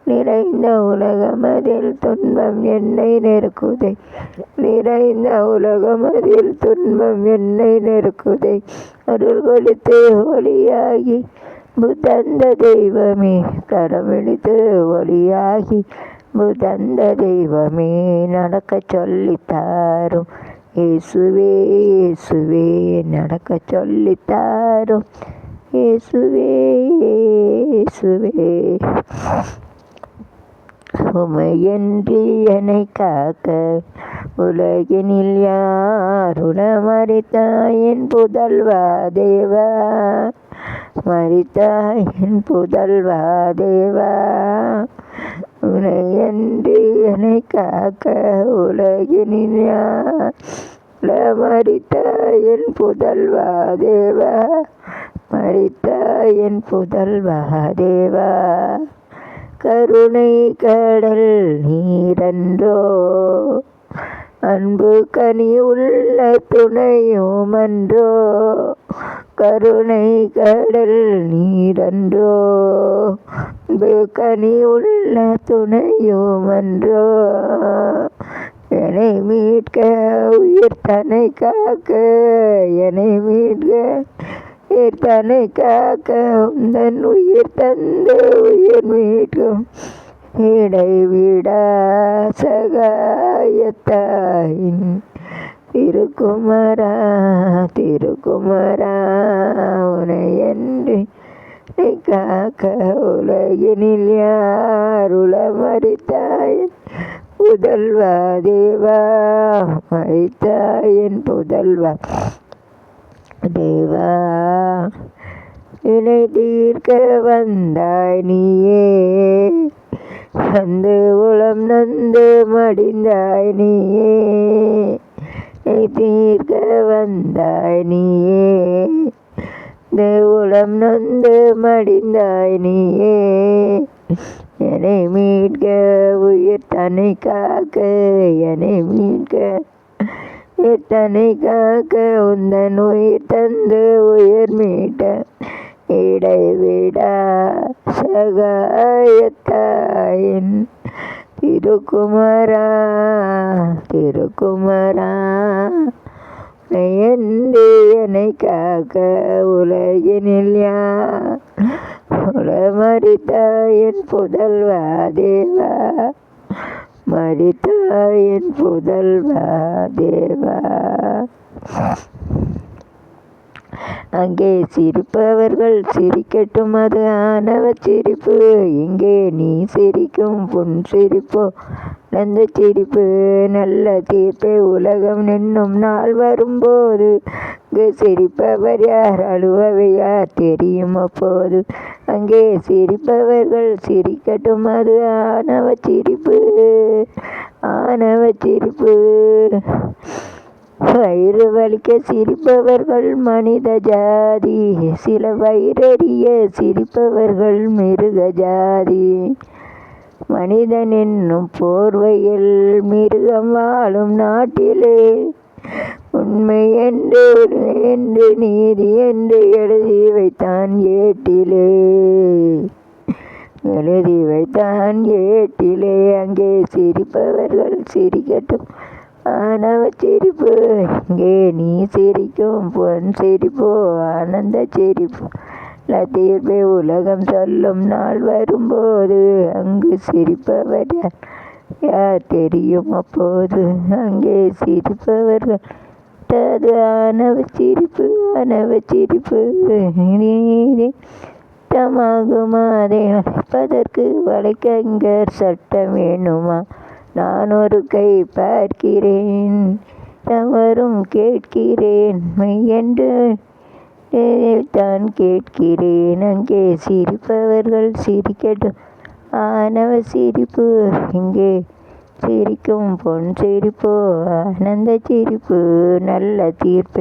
நிறைந்த உலகமதில் துன்பம் என்னை நெருக்குதே. நிறைந்த உலகமதில் துன்பம் என்னை நெருக்குதே. அருள் கொடுத்து ஒளியாகி புதந்த தெய்வமே, கரமிடித்து ஒளியாகி புதந்த தெய்வமே, நடக்க சொல்லித்தாரும் இயேசுவே இயேசுவே, நடக்க சொல்லித்தாரும் இயேசுவே இயேசுவே. உமையன்றி என்னை காக்க உலகினில் யாருட மரித்தாயின் புதல்வா தேவா, மரித்தாயின் புதல்வா தேவா. உனையன்றி என்னை காக்க உலகினில் யாருட மரித்தாயின் புதல்வா தேவா, மரித்தாயின் புதல்வா தேவா. கருணை கடல் நீரன்றோ, அன்பு கனி உள்ள துணையுமன்றோ. கருணை கடல் நீரன்றோ, அன்பு கனி உள்ள துணையுமன்றோ. என்னை மீட்க உயிர் தன்னை காக்க, என்னை மீட்க உயிர் தன்னை காக்க, உந்தன் உயிர் தந்து உயிர் மீட்கும் இடைவிடா சகாயத்தாயின் திருக்குமரா திருக்குமரா. உனையன்றி என்னை காக்க உலகினில் யாருள மரித்தாயின் புதல்வா தேவா, மரித்தாயின் புதல்வா தேவா. வினை தீர்க்க வந்தாய் நீயே, வந்து உளம் நொந்து மடிந்தாய் நீயே. வினை தீர்க்க வந்தாய் நீயே, வந்து உளம் நொந்து மடிந்தாய் நீயே. என்னை மீட்க உயிர் தன்னை காக்க, என்னை மீட்க உயிர் தன்னை காக்க, உந்தன் உயிர் தந்து உயிர் மீட்ட இடைவிடா சகாயத்தாயின் திருக்குமரா திருக்குமரா. உனையன்றி என்னை காக்க உலகினில் யாருள மரித்தாயின் புதல்வா தேவா, மரித்தாயின் புதல்வா தேவா. அங்கே சிரிப்பவர்கள் சிரிக்கட்டும், அது ஆணவ சிரிப்பு. இங்கே நீ சிரிக்கும் புன் சிரிப்போ நந்த சிரிப்பு. நல்ல தீர்ப்பே உலகம் நின்னும் நாள் வரும்போது, அங்கே சிரிப்பவர் யார் அழுபவை யார் தெரியும் அப்போது. அங்கே சிரிப்பவர்கள் சிரிக்கட்டும், அது ஆணவ சிரிப்பு ஆணவ சிரிப்பு. வயிறு வலிக்க சிரிப்பவர்கள் மனித ஜாதி, சில வயிறறிய சிரிப்பவர்கள் மிருக ஜாதி. மனிதன் என்னும் போர்வையில் மிருகம் வாழும் நாட்டிலே, உண்மை என்று என்று நீதி என்று எழுதி வைத்தான் ஏட்டிலே, எழுதி வைத்தான் ஏட்டிலே. அங்கே சிரிப்பவர்கள் சிரிக்கட்டும், ஆணவ சிரிப்பு. இங்கே நீ சிரிக்கும் பொன் சிரிப்போ ஆனந்த சிரிப்பு. தீர்ப்பே உலகம் சொல்லும் நாள் வரும்போது, அங்கு சிரிப்பவர் யார் யார் தெரியும் அப்போது. அங்கே சிரிப்பவர்கள் அது ஆணவ சிரிப்பு ஆணவ சிரிப்பு. நீதிமாகுமா அதை அழைப்பதற்கு வழக்கறிஞர் சட்டம் வேணுமா? நான் ஒரு கை பார்க்கிறேன், தவறும் கேட்கிறேன், மெய்யென்று தான் கேட்கிறேன். அங்கே சிரிப்பவர்கள் சிரிக்கட்டும், ஆணவ சிரிப்பு. இங்கே சிரிக்கும் பொன் சிரிப்போ ஆனந்த சிரிப்பு. நல்ல தீர்ப்பு